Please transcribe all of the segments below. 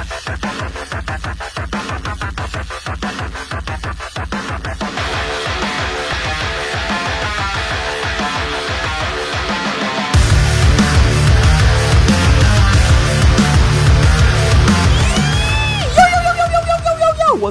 What's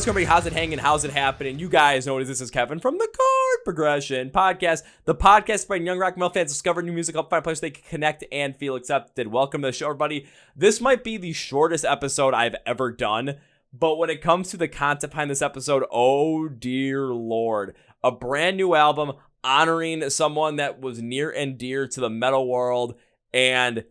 going on, how's it hanging? How's it happening? You guys know what it is. This is Kevin from the Chord Progression Podcast. The podcast by young rock metal fans discover new music, help find a place they can connect and feel accepted. Welcome to the show, everybody. This might be the shortest episode I've ever done, but when it comes to the content behind this episode, oh dear Lord. A brand new album honoring someone that was near and dear to the metal world, and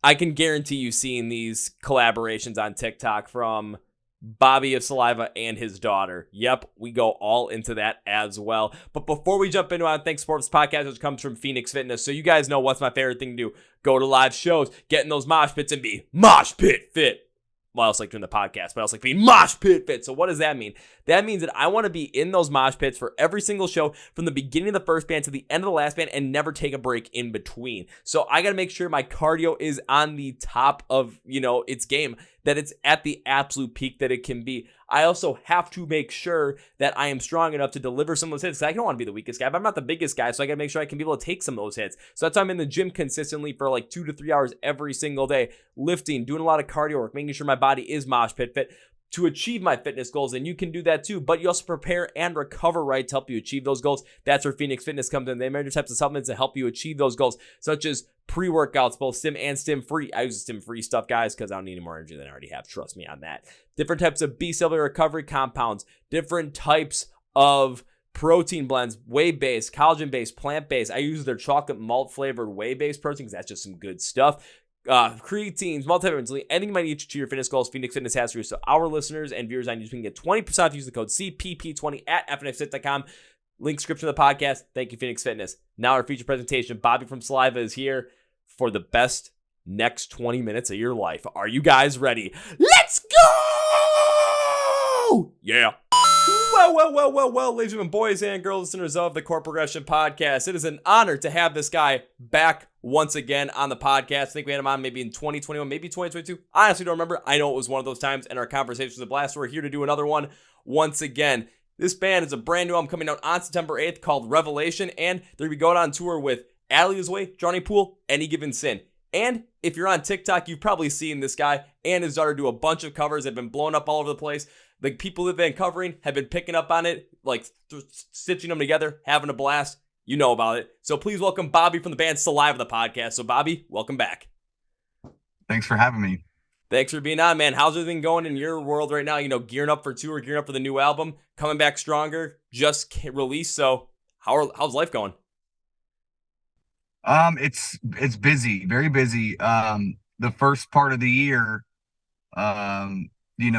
I can guarantee you seeing these collaborations on TikTok from Bobby of Saliva and his daughter. Yep, we go all into that as well. But before we jump into it, thanks for this podcast, which comes from Phoenix Fitness. So you guys know what's my favorite thing to do. Go to live shows, get in those mosh pits, and be mosh pit fit. Well, I also like doing the podcast, but I also like being mosh pit fit. So what does that mean? That means that I want to be in those mosh pits for every single show from the beginning of the first band to the end of the last band and never take a break in between. So I got to make sure my cardio is on the top of, its game, that it's at the absolute peak that it can be. I also have to make sure that I am strong enough to deliver some of those hits. I don't want to be the weakest guy, but I'm not the biggest guy, so I got to make sure I can be able to take some of those hits. So that's why I'm in the gym consistently for like 2 to 3 hours every single day, lifting, doing a lot of cardio work, making sure my body is mosh pit fit to achieve my fitness goals. And you can do that too, but you also prepare and recover right to help you achieve those goals. That's where Phoenix Fitness comes in. They measure types of supplements to help you achieve those goals, such as pre-workouts, both stim and stim-free. I use stim-free stuff, guys, because I don't need any more energy than I already have. Trust me on that. Different types of B-cell recovery compounds, different types of protein blends, whey-based, collagen-based, plant-based. I use their chocolate malt-flavored whey-based protein because that's just some good stuff. Creatines, multivitamins, anything you might need to achieve your fitness goals, Phoenix Fitness has for you. So our listeners and viewers on YouTube can get 20% off. Use the code CPP20 at fnfsit.com. Link description of the podcast. Thank you, Phoenix Fitness. Now our feature presentation. Bobby from Saliva is here for the best next 20 minutes of your life. Are you guys ready? Let's go! Yeah. Well, ladies and gentlemen, boys and girls, listeners of the Chord Progression Podcast. It is an honor to have this guy back once again on the podcast. I think we had him on maybe in 2021, maybe 2022. I honestly don't remember. I know it was one of those times, and our conversation was a blast. We're here to do another one once again. This band is a brand new album coming out on September 8th called Revelation, and they're going to be going on tour with Allie This Way, Johnny Poole, Any Given Sin. And if you're on TikTok, you've probably seen this guy and his daughter do a bunch of covers that have been blowing up all over the place. The people that have been covering have been picking up on it, like stitching them together, having a blast. You know about it. So please welcome Bobby from the band Saliva, the podcast. So Bobby, welcome back. Thanks for having me. Thanks for being on, man. How's everything going in your world right now? Gearing up for tour, gearing up for the new album, coming back stronger, just released. So how's life going? It's busy, very busy. The first part of the year,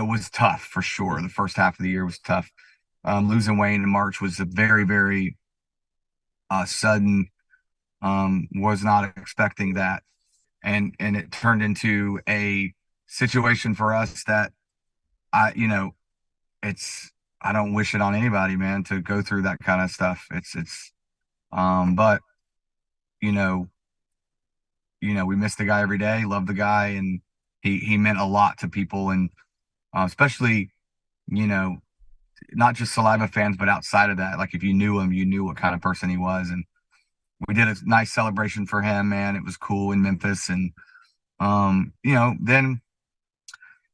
was tough for sure. The first half of the year was tough. Losing Wayne in March was a very, very sudden. Was not expecting that, and it turned into a situation for us that I don't wish it on anybody, man, to go through that kind of stuff. But we miss the guy every day, love the guy, and he meant a lot to people, and especially, not just Saliva fans, but outside of that, like if you knew him, you knew what kind of person he was. And we did a nice celebration for him, man. It was cool in Memphis. And, then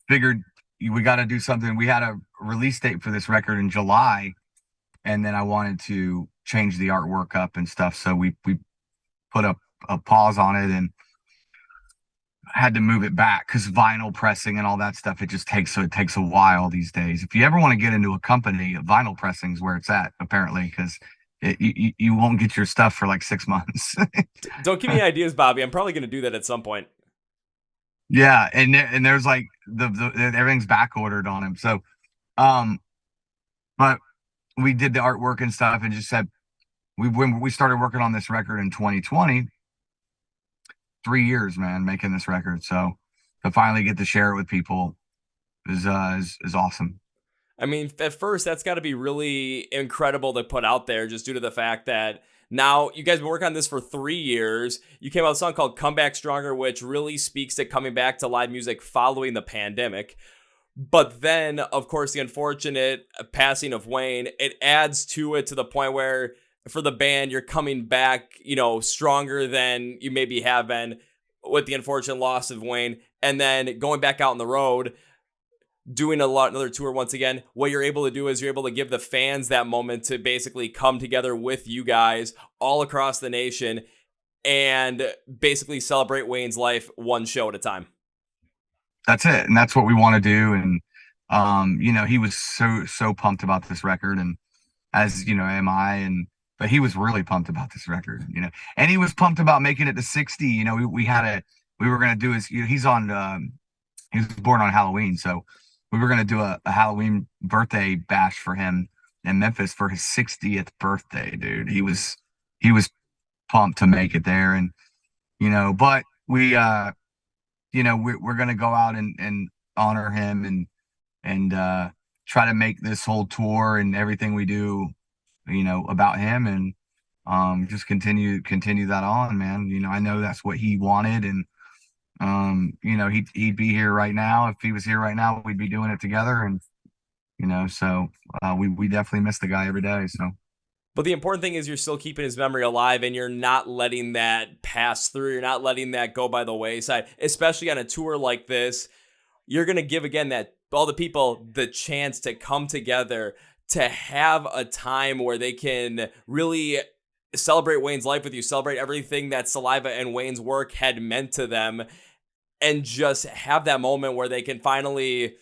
figured we got to do something. We had a release date for this record in July, and then I wanted to change the artwork up and stuff. So we put a pause on it and had to move it back because vinyl pressing and all that stuff, it takes a while these days. If you ever want to get into a company, vinyl pressing is where it's at, apparently, because you won't get your stuff for like 6 months. Don't give me ideas, Bobby. I'm probably going to do that at some point. Yeah, and there's like the everything's back ordered on him. So, but we did the artwork and stuff, and just said when we started working on this record in 2020. 3 years, man, making this record. So to finally get to share it with people is awesome. I mean, at first, that's got to be really incredible to put out there, just due to the fact that Now, you guys have been working on this for 3 years. You came out with a song called Come Back Stronger, which really speaks to coming back to live music following the pandemic. But then, of course, the unfortunate passing of Wayne, it adds to it to the point where for the band, you're coming back, stronger than you maybe have been with the unfortunate loss of Wayne. And then going back out on the road, doing another tour once again. What you're able to do is you're able to give the fans that moment to basically come together with you guys all across the nation and basically celebrate Wayne's life one show at a time. That's it. And that's what we want to do. And, he was so pumped about this record, and as am I, but he was really pumped about this record, and he was pumped about making it to 60. We were going to do his, he was born on Halloween. So we were going to do a Halloween birthday bash for him in Memphis for his 60th birthday, dude. He was pumped to make it there. And, but we, we're going to go out and honor him and try to make this whole tour and everything we do, about him, and just continue that on, man. I know that's what he wanted, and he'd be here right now. If he was here right now, we'd be doing it together. And so we definitely miss the guy every day. So, but the important thing is you're still keeping his memory alive, and you're not letting that pass through. You're not letting that go by the wayside, especially on a tour like this. You're going to give again that all the people the chance to come together, to have a time where they can really celebrate Wayne's life with you, celebrate everything that Saliva and Wayne's work had meant to them, and just have that moment where they can finally,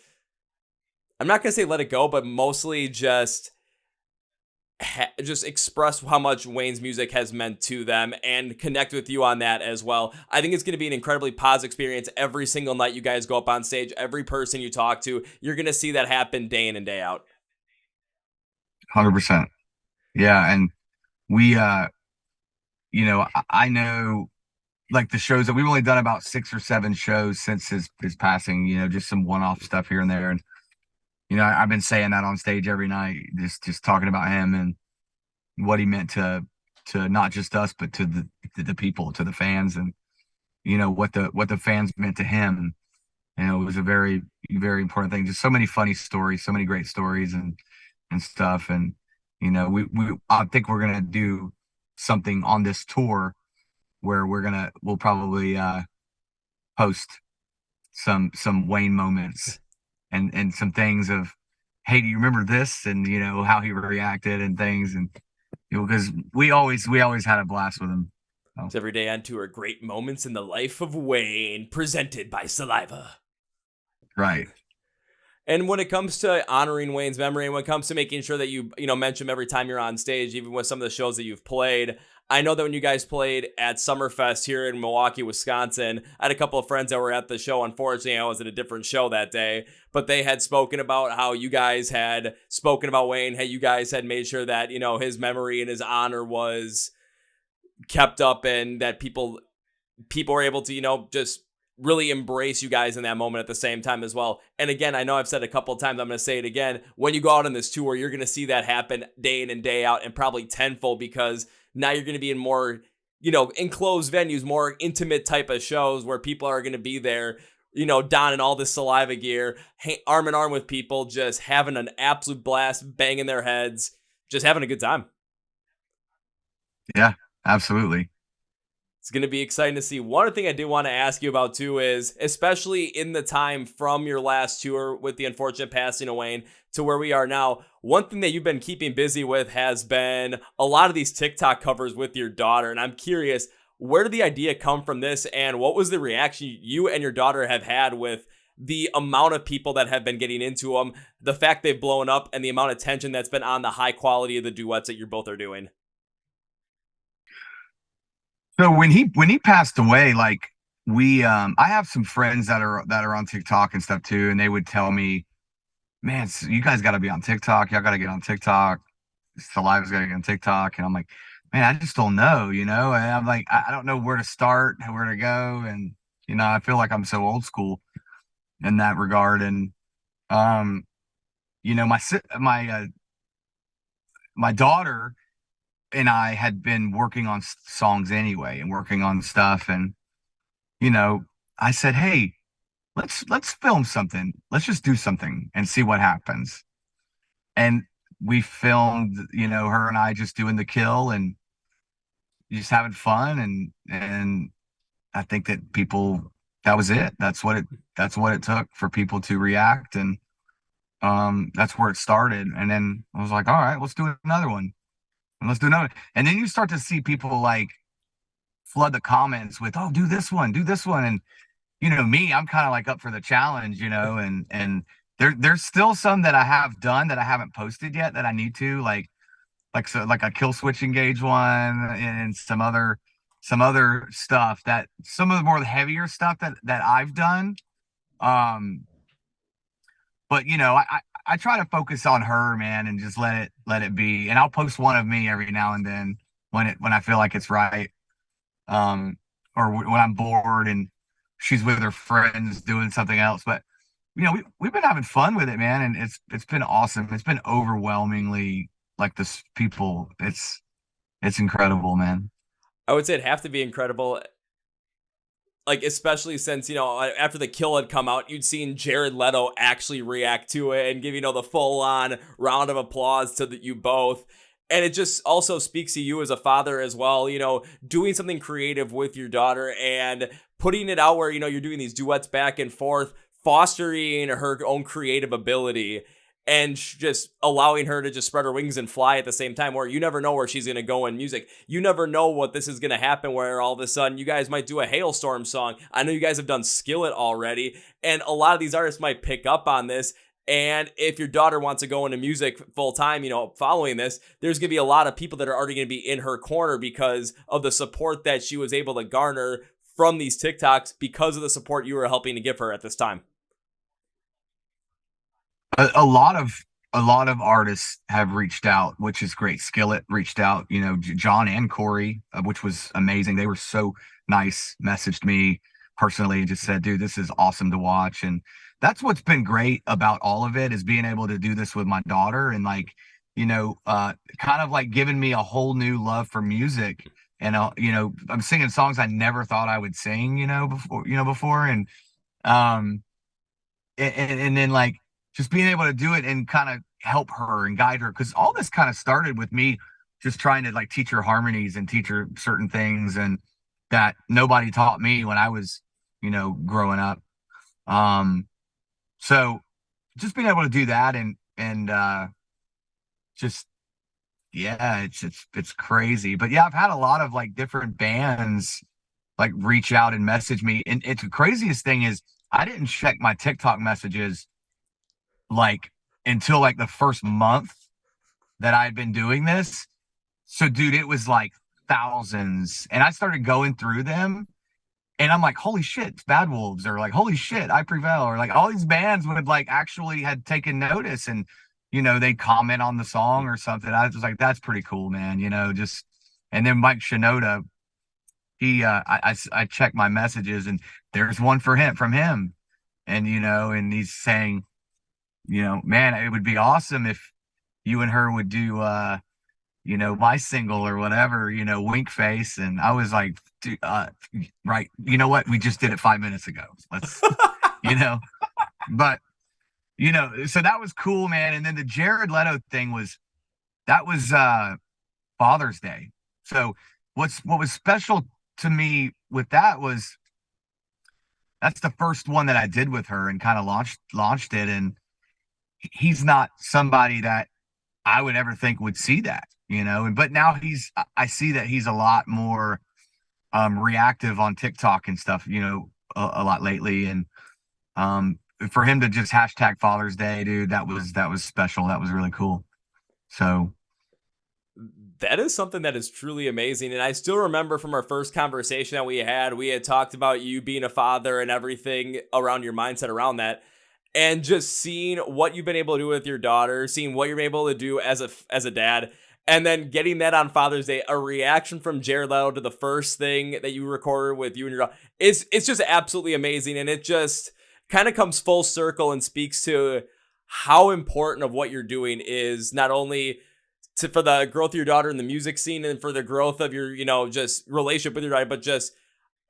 I'm not going to say let it go, but mostly just express how much Wayne's music has meant to them and connect with you on that as well. I think it's going to be an incredibly positive experience every single night you guys go up on stage. Every person you talk to, you're going to see that happen day in and day out. 100%. Yeah. And we, I know, like, the shows that we've only done about 6 or 7 shows since his passing, just some one-off stuff here and there. And, I've been saying that on stage every night, just talking about him and what he meant to not just us, but to the people, to the fans, and, what the fans meant to him. And, it was a very, very important thing. Just so many funny stories, so many great stories and stuff. And, I think we're going to do something on this tour where we'll probably post some Wayne moments and some things of, hey, do you remember this? And how he reacted and things, and because we always had a blast with him. So. Every day on tour, great moments in the life of Wayne, presented by Saliva. Right. And when it comes to honoring Wayne's memory, and when it comes to making sure that you mention him every time you're on stage, even with some of the shows that you've played, I know that when you guys played at Summerfest here in Milwaukee, Wisconsin, I had a couple of friends that were at the show. Unfortunately, I was at a different show that day, but they had spoken about how you guys had spoken about Wayne, how you guys had made sure that, his memory and his honor was kept up, and that people were able to, just really embrace you guys in that moment at the same time as well. And again, I know I've said a couple of times, I'm going to say it again. When you go out on this tour, you're going to see that happen day in and day out, and probably tenfold, because now you're going to be in more, enclosed venues, more intimate type of shows where people are going to be there, donning all this Saliva gear, arm in arm with people, just having an absolute blast, banging their heads, just having a good time. Yeah, absolutely. It's going to be exciting to see. One thing I do want to ask you about too is, especially in the time from your last tour with the unfortunate passing of Wayne to where we are now, one thing that you've been keeping busy with has been a lot of these TikTok covers with your daughter. And I'm curious, where did the idea come from this, and what was the reaction you and your daughter have had with the amount of people that have been getting into them, the fact they've blown up, and the amount of attention that's been on the high quality of the duets that you both are doing? So when he passed away, like, I have some friends that are on TikTok and stuff too, and they would tell me, man, you guys got to be on TikTok. Y'all got to get on TikTok. Saliva's got to get on TikTok. And I'm like, man, I just don't know, And I'm like, I don't know where to start, where to go. And, I feel like I'm so old school in that regard. And, my daughter, and I had been working on songs anyway and working on stuff. And, you know, I said, hey, let's film something. Let's just do something and see what happens. And we filmed, her and I just doing the kill and just having fun. And I think that that was it. That's what it took for people to react. And that's where it started. And then I was like, all right, let's do another one. And let's do another. And then you start to see people like flood the comments with, oh, do this one. And me, I'm kind of like up for the challenge, and there's still some that I have done that I haven't posted yet that I need to, like a kill switch engage one, and some other stuff, that some of the more heavier stuff that I've done. But I try to focus on her, man, and just let it be. And I'll post one of me every now and then when I feel like it's right. Or when I'm bored and she's with her friends doing something else. But we've been having fun with it, man, and it's been awesome. It's been overwhelmingly like this people. It's incredible, man. I would say it'd have to be incredible. Like, especially since, after the kill had come out, you'd seen Jared Leto actually react to it and give, the full-on round of applause to you both. And it just also speaks to you as a father as well, doing something creative with your daughter and putting it out where, you're doing these duets back and forth, fostering her own creative ability and just allowing her to just spread her wings and fly at the same time, where you never know where she's going to go in music. You never know what this is going to happen, where all of a sudden you guys might do a Hailstorm song. I know you guys have done Skillet already, and a lot of these artists might pick up on this. And if your daughter wants to go into music full time, following this, there's going to be a lot of people that are already going to be in her corner because of the support that she was able to garner from these TikToks, because of the support you were helping to give her at this time. A lot of artists have reached out, which is great. Skillet reached out, John and Corey, which was amazing. They were so nice, messaged me personally and just said, dude, this is awesome to watch. And that's what's been great about all of it, is being able to do this with my daughter and kind of like giving me a whole new love for music. And I'm singing songs I never thought I would sing, before. And then like just being able to do it and kind of help her and guide her, because all this kind of started with me just trying to like teach her harmonies and teach her certain things and that nobody taught me when I was, growing up. So just being able to do that and just, yeah, it's crazy. But yeah, I've had a lot of like different bands like reach out and message me. And it's the craziest thing is I didn't check my TikTok messages like until like the first month that I'd been doing this. So dude, it was like thousands, and I started going through them and I'm like, holy shit, it's Bad Wolves, or like, holy shit, I Prevail, or like all these bands would like actually had taken notice and they comment on the song or something. I was just like, that's pretty cool, man. Just, and then Mike Shinoda, he I checked my messages and there's one from him, and and he's saying, man, it would be awesome if you and her would do, my single or whatever, Wink Face. And I was like, dude, right. You know what? We just did it 5 minutes ago. Let's, but, so that was cool, man. And then the Jared Leto thing was Father's Day. So what was special to me with that was that's the first one that I did with her and kind of launched it. And he's not somebody that I would ever think would see that, but now I see that he's a lot more reactive on TikTok and stuff, a lot lately. And for him to just hashtag Father's Day, dude, that was special. That was really cool. So that is something that is truly amazing. And I still remember from our first conversation that we had talked about you being a father and everything around your mindset around that. And just seeing what you've been able to do with your daughter, seeing what you're able to do as a dad, and then getting that on Father's Day, a reaction from Jared Leto to the first thing that you recorded with you and your daughter, it's just absolutely amazing. And it just kind of comes full circle and speaks to how important of what you're doing is not only for the growth of your daughter in the music scene and for the growth of your, just relationship with your daughter, but just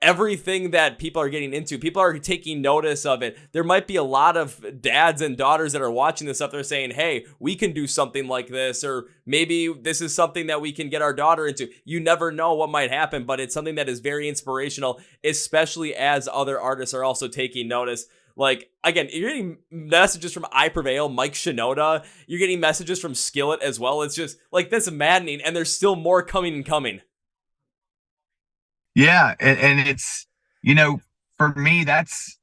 everything that people are getting into. People are taking notice of it. There might be a lot of dads and daughters that are watching this stuff. They're saying, hey, we can do something like this, or maybe this is something that we can get our daughter into. You never know what might happen, but it's something that is very inspirational, especially as other artists are also taking notice. Like, again, you're getting messages from I Prevail, Mike Shinoda. You're getting messages from Skillet as well. It's just like, that's maddening, and there's still more coming and coming. Yeah, and it's, for me, that's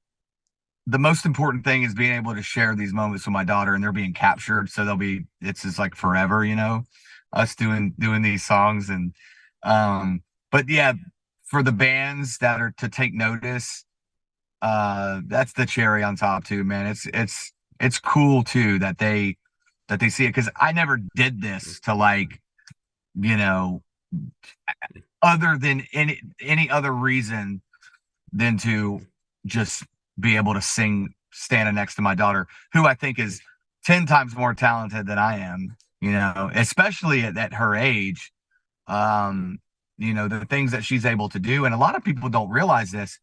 the most important thing, is being able to share these moments with my daughter, and they're being captured. So it's just like forever, us doing these songs. And but yeah, for the bands that are to take notice, that's the cherry on top too, man. It's cool too that they see it, because I never did this to, like, other than any other reason than to just be able to sing standing next to my daughter, who I think is 10 times more talented than I am, especially at her age. The things that she's able to do. And a lot of people don't realize this.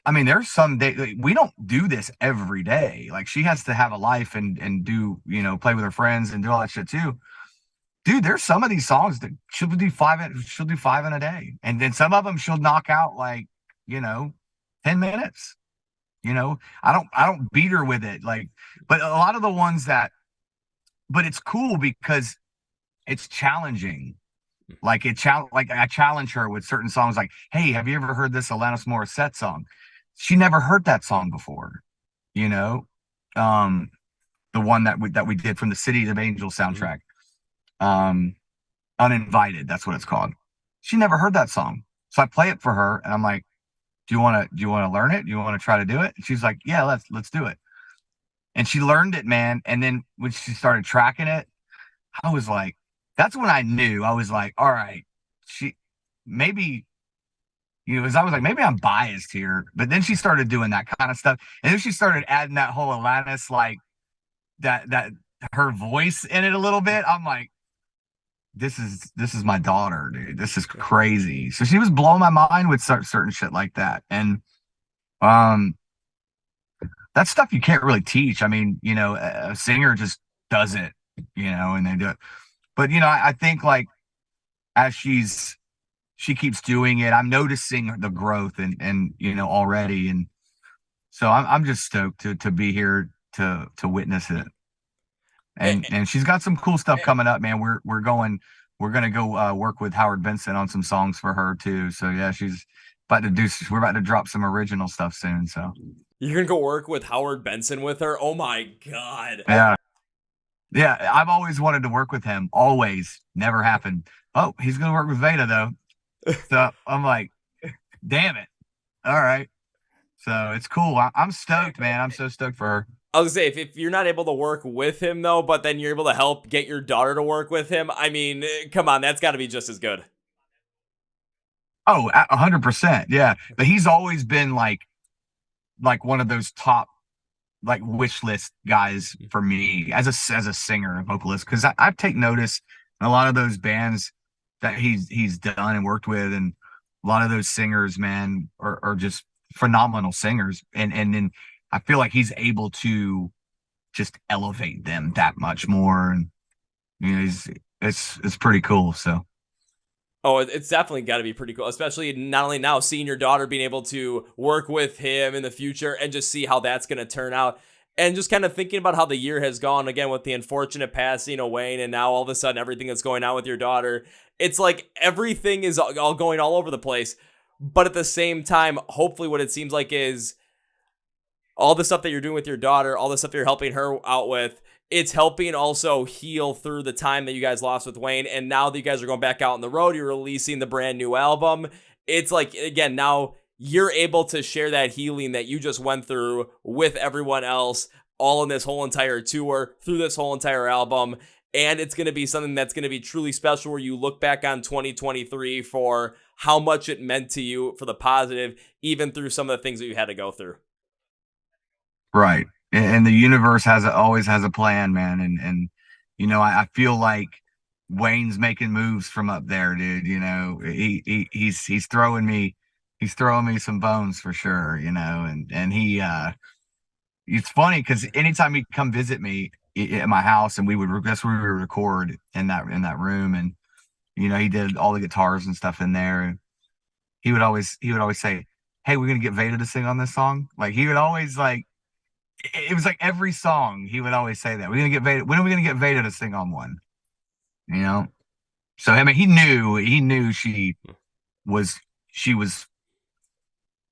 I mean, there's some day we don't do this every day. Like, she has to have a life and do, play with her friends and do all that shit too. Dude, there's some of these songs that she'll do five in a day. And then some of them she'll knock out, like, 10 minutes. I don't beat her with it. Like, but a lot of the ones but it's cool because it's challenging. Like, I challenge her with certain songs, like, hey, have you ever heard this Alanis Morissette song? She never heard that song before, the one that we did from the City of Angels soundtrack. Uninvited, that's what it's called. She never heard that song, so I play it for her, and I'm like, do you want to learn it? Do you want to try to do it? And she's like, yeah, let's do it. And she learned it, man. And then when she started tracking it, I was like, that's when I knew. I was like, all right, she maybe, as I was like, maybe I'm biased here. But then she started doing that kind of stuff, and then she started adding that whole Alanis, like, that her voice in it a little bit. I'm like, this is my daughter, dude. This is crazy. So she was blowing my mind with certain shit like that. And that's stuff you can't really teach. I mean, a singer just does it, and they do it. But I think, like, as she keeps doing it, I'm noticing the growth and already. And so I'm just stoked to be here to witness it. And she's got some cool stuff coming up, man. We're gonna go work with Howard Benson on some songs for her too. So yeah, we're about to drop some original stuff soon. So you're gonna go work with Howard Benson with her? Oh my God. Yeah. I've always wanted to work with him. Always. Never happened. Oh, he's gonna work with Veda though. So I'm like, damn it. All right. So it's cool. I'm stoked, man. I'm so stoked for her. I was gonna say, if you're not able to work with him though, but then you're able to help get your daughter to work with him, I mean, come on, that's got to be just as good. Oh, 100%. Yeah. But he's always been like one of those top, like, wish list guys for me as a singer and vocalist, because I've taken notice in a lot of those bands that he's done and worked with, and a lot of those singers, man, are just phenomenal singers, and then I feel like he's able to just elevate them that much more, and it's pretty cool. So Oh, it's definitely got to be pretty cool, especially not only now seeing your daughter being able to work with him in the future and just see how that's going to turn out. And just kind of thinking about how the year has gone, again, with the unfortunate passing of Wayne, and now all of a sudden everything that's going on with your daughter. It's like everything is all going all over the place. But at the same time, hopefully what it seems like is all the stuff that you're doing with your daughter, all the stuff you're helping her out with, it's helping also heal through the time that you guys lost with Wayne. And now that you guys are going back out on the road, you're releasing the brand new album. It's like, again, now you're able to share that healing that you just went through with everyone else, all in this whole entire tour, through this whole entire album. And it's going to be something that's going to be truly special, where you look back on 2023 for how much it meant to you for the positive, even through some of the things that you had to go through. Right. And the universe always has a plan, man. And I feel like Wayne's making moves from up there, dude. He's throwing me some bones for sure, and it's funny because anytime he'd come visit me at my house, and that's where we would record in that room, and he did all the guitars and stuff in there, and he would always say, "Hey, we're gonna get Veda to sing on this song." Like he would always like it was like every song he would always say that we're gonna get Veda. When are we gonna get Veda to sing on one? You know. So I mean, he knew she was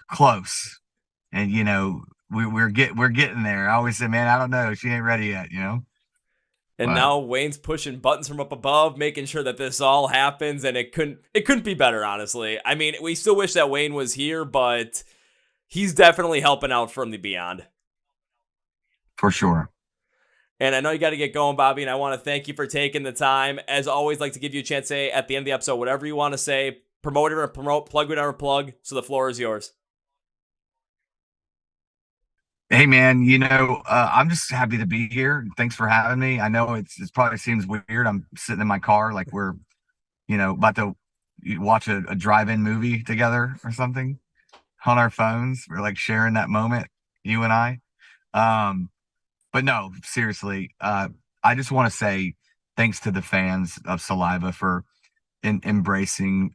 close, and we're getting there. I always say, man, I don't know, she ain't ready yet. And now Wayne's pushing buttons from up above, making sure that this all happens, and it couldn't be better, honestly. I mean, we still wish that Wayne was here, but he's definitely helping out from the beyond. For sure. And I know you got to get going, Bobby, and I want to thank you for taking the time. As always, like to give you a chance to say at the end of the episode whatever you want to say, promote it or promote, plug whatever plug, so the floor is yours. Hey man, I'm just happy to be here. Thanks for having me. I know it probably seems weird. I'm sitting in my car like we're, about to watch a drive-in movie together or something on our phones. We're like sharing that moment, you and I. But no, seriously, I just want to say thanks to the fans of Saliva for embracing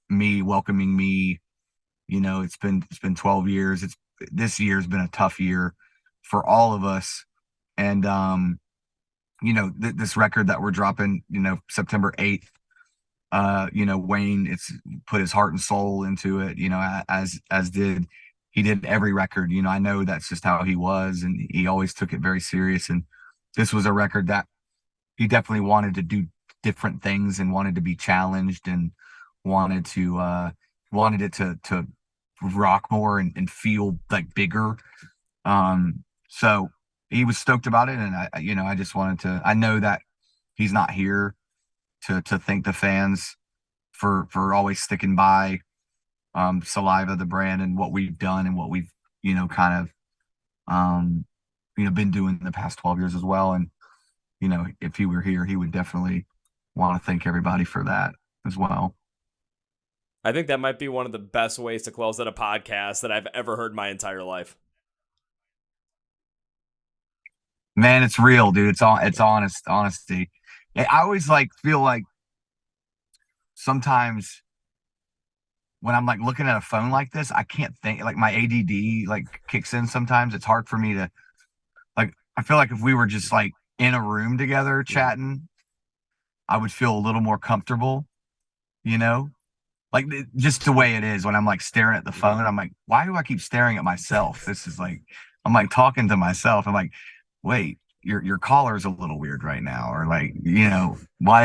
me, welcoming me. It's been 12 years. This year's been a tough year for all of us, and this record that we're dropping, September 8th, Wayne, it's put his heart and soul into it, as he did every record. I know that's just how he was, and he always took it very serious, and this was a record that he definitely wanted to do different things and wanted to be challenged and wanted it to rock more and feel like bigger. So he was stoked about it, and I just wanted to. I know that he's not here to thank the fans for always sticking by Saliva, the brand, and what we've done and what we've kind of been doing the past 12 years as well. And if he were here, he would definitely want to thank everybody for that as well. I think that might be one of the best ways to close out a podcast that I've ever heard in my entire life. Man, it's real, dude. It's honesty. I always feel like sometimes when I'm looking at a phone like this, I can't think, my ADD kicks in sometimes. It's hard for me to I feel like if we were just in a room together chatting, I would feel a little more comfortable, just the way it is when I'm staring at the phone. I'm like, why do I keep staring at myself? This is I'm talking to myself. I'm like, wait, your collar's a little weird right now, or why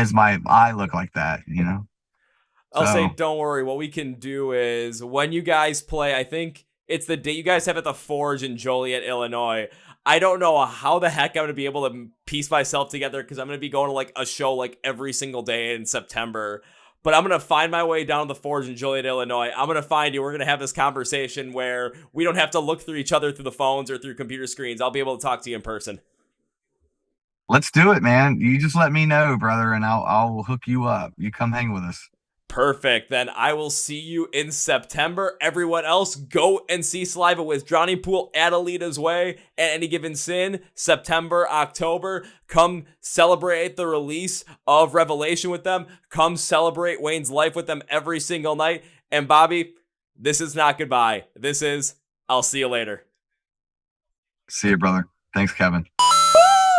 does my eye look like that? I'll say, don't worry. What we can do is when you guys play, I think it's the day you guys have at the Forge in Joliet, Illinois. I don't know how the heck I'm going to be able to piece myself together because I'm going to be going to a show every single day in September. But I'm going to find my way down to the Forge in Joliet, Illinois. I'm going to find you. We're going to have this conversation where we don't have to look through each other through the phones or through computer screens. I'll be able to talk to you in person. Let's do it, man. You just let me know, brother, and I'll hook you up. You come hang with us. Perfect. Then I will see you in September. Everyone else, go and see Saliva with Drowning Pool, Adelita's Way, and Any Given Sin, September, October. Come celebrate the release of Revelation with them. Come celebrate Wayne's life with them every single night. And Bobby, this is not goodbye. This is, I'll see you later. See you, brother. Thanks, Kevin.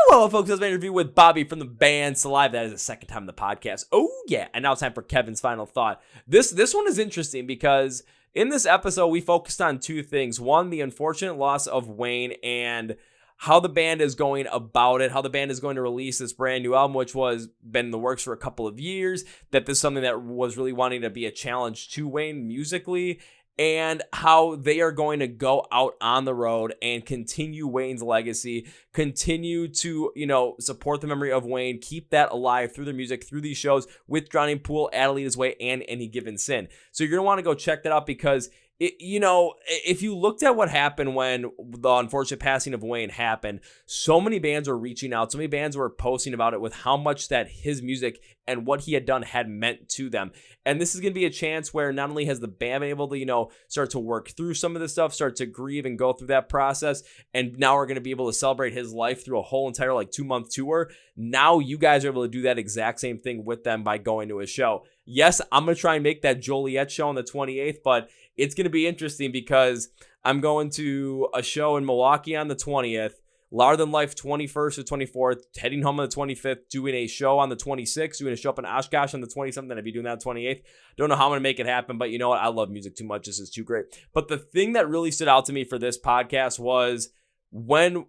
Well, folks, that was my interview with Bobby from the band Saliva. That is the second time in the podcast. Oh, yeah. And now it's time for Kevin's final thought. This one is interesting because in this episode, we focused on two things. One, the unfortunate loss of Wayne and how the band is going about it, how the band is going to release this brand new album, which was been in the works for a couple of years, that this is something that was really wanting to be a challenge to Wayne musically, and how they are going to go out on the road and continue Wayne's legacy, continue to, support the memory of Wayne, keep that alive through their music, through these shows with Drowning Pool, Adelita's Way, and Any Given Sin. So you're going to want to go check that out because if you looked at what happened when the unfortunate passing of Wayne happened, so many bands were reaching out, so many bands were posting about it with how much that his music and what he had done had meant to them. And this is going to be a chance where not only has the band been able to, start to work through some of this stuff, start to grieve and go through that process, and now we're going to be able to celebrate his life through a whole entire 2-month tour. Now you guys are able to do that exact same thing with them by going to a show. Yes, I'm going to try and make that Joliet show on the 28th, but it's going to be interesting because I'm going to a show in Milwaukee on the 20th, Louder Than Life 21st or 24th, heading home on the 25th, doing a show on the 26th, doing a show up in Oshkosh on the 27th, and I'll be doing that on the 28th. Don't know how I'm going to make it happen, but you know what? I love music too much. This is too great. But the thing that really stood out to me for this podcast was when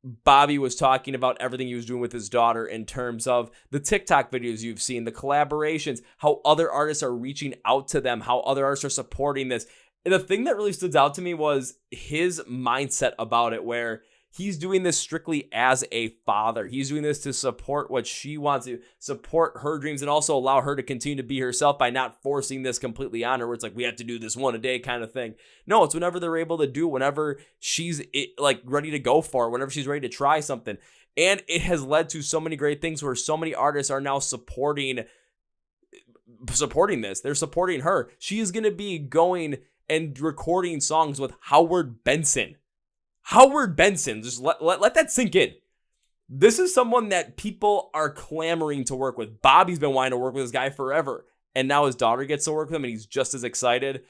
Bobby was talking about everything he was doing with his daughter in terms of the TikTok videos you've seen, the collaborations, how other artists are reaching out to them, how other artists are supporting this. And the thing that really stood out to me was his mindset about it, where he's doing this strictly as a father. He's doing this to support what she wants to, support her dreams, and also allow her to continue to be herself by not forcing this completely on her, where it's we have to do this one a day kind of thing. No, it's whenever they're able to do, whenever she's ready to go for it, whenever she's ready to try something. And it has led to so many great things where so many artists are now supporting this. They're supporting her. She is going to be going and recording songs with Howard Benson. Just let that sink in. This is someone that people are clamoring to work with. Bobby's been wanting to work with this guy forever, and now his daughter gets to work with him, and he's just as excited.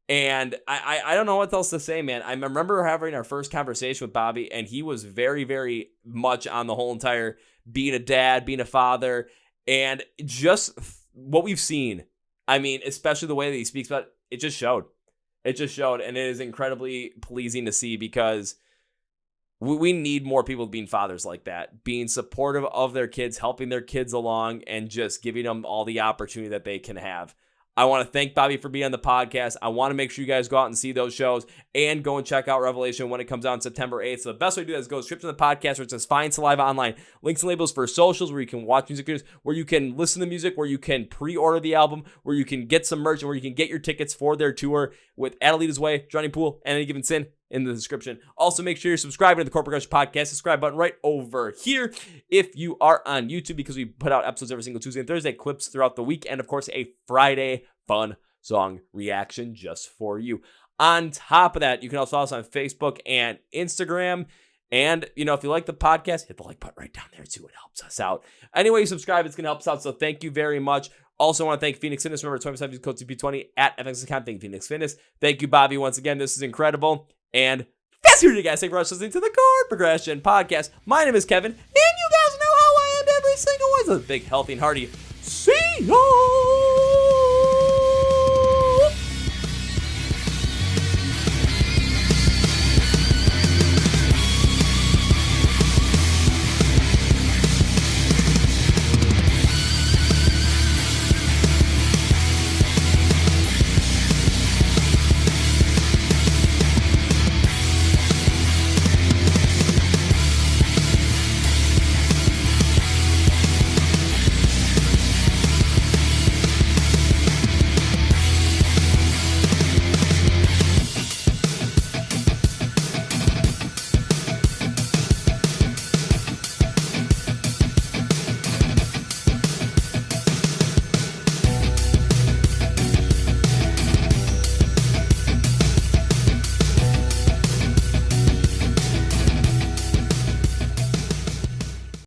And I don't know what else to say, man. I remember having our first conversation with Bobby, and he was very, very much on the whole entire being a dad, being a father, and just what we've seen. I mean, especially the way that he speaks about it, just showed. It just showed, and it is incredibly pleasing to see because we need more people being fathers like that, being supportive of their kids, helping their kids along, and just giving them all the opportunity that they can have. I want to thank Bobby for being on the podcast. I want to make sure you guys go out and see those shows and go and check out Revelation when it comes out on September 8th. So the best way to do that is go straight to the podcast where it says Find Saliva Online. Links and labels for socials where you can watch music videos, where you can listen to music, where you can pre-order the album, where you can get some merch, and where you can get your tickets for their tour with Adelita's Way, Johnny Poole, and Any Given Sin in the description. Also, make sure you're subscribing to the Chord Progression Podcast. Subscribe button right over here if you are on YouTube, because we put out episodes every single Tuesday and Thursday, clips throughout the week, and of course a Friday fun song reaction just for you. On top of that, you can also follow us on Facebook and Instagram. And, if you like the podcast, hit the like button right down there too. It helps us out. Anyway, you subscribe, it's going to help us out. So thank you very much. Also want to thank Phoenix Fitness. Remember, 20% use code CP20 at FX.com. Thank you, Phoenix Fitness. Thank you, Bobby, once again. This is incredible. And that's here, you guys. Thank you for listening to the Chord Progression Podcast. My name is Kevin, and you guys know how I end every single one. So big, healthy, and hearty. See ya!